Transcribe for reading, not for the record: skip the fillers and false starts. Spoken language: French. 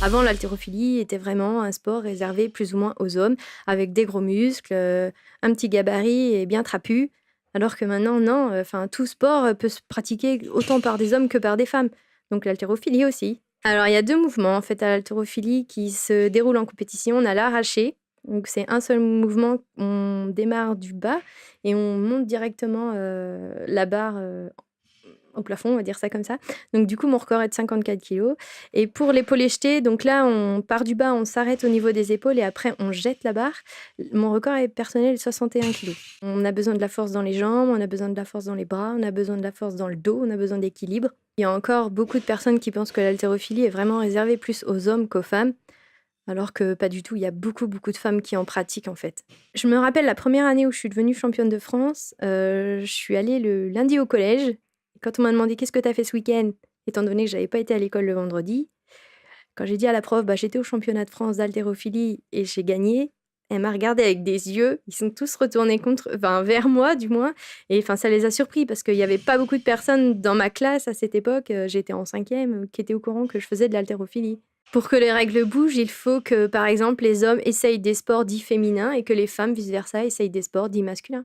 Avant, l'haltérophilie était vraiment un sport réservé plus ou moins aux hommes, avec des gros muscles, un petit gabarit et bien trapu. Alors que maintenant, non, enfin, tout sport peut se pratiquer autant par des hommes que par des femmes. Donc l'haltérophilie aussi. Alors, il y a 2 mouvements en fait à l'haltérophilie qui se déroulent en compétition. On a l'arraché, donc c'est un seul mouvement, on démarre du bas et on monte directement, la barre, au plafond, on va dire ça comme ça. Donc du coup, mon record est de 54 kilos. Et pour l'épaulé jeté, donc là, on part du bas, on s'arrête au niveau des épaules et après, on jette la barre. Mon record est personnel de 61 kilos. On a besoin de la force dans les jambes, on a besoin de la force dans les bras, on a besoin de la force dans le dos, on a besoin d'équilibre. Il y a encore beaucoup de personnes qui pensent que l'haltérophilie est vraiment réservée plus aux hommes qu'aux femmes, alors que pas du tout, il y a beaucoup, beaucoup de femmes qui en pratiquent en fait. Je me rappelle la première année où je suis devenue championne de France, je suis allée le lundi au collège. Quand on m'a demandé: «Qu'est-ce que tu as fait ce week-end?» étant donné que j'avais pas été à l'école le vendredi, quand j'ai dit à la prof: «Bah, j'étais au championnat de France d'haltérophilie et j'ai gagné», elle m'a regardée avec des yeux, ils sont tous retournés vers moi du moins et enfin ça les a surpris parce qu'il y avait pas beaucoup de personnes dans ma classe à cette époque, j'étais en 5e, qui étaient au courant que je faisais de l'haltérophilie. Pour que les règles bougent, il faut que, par exemple, les hommes essayent des sports dits féminins et que les femmes, vice versa, essayent des sports dits masculins.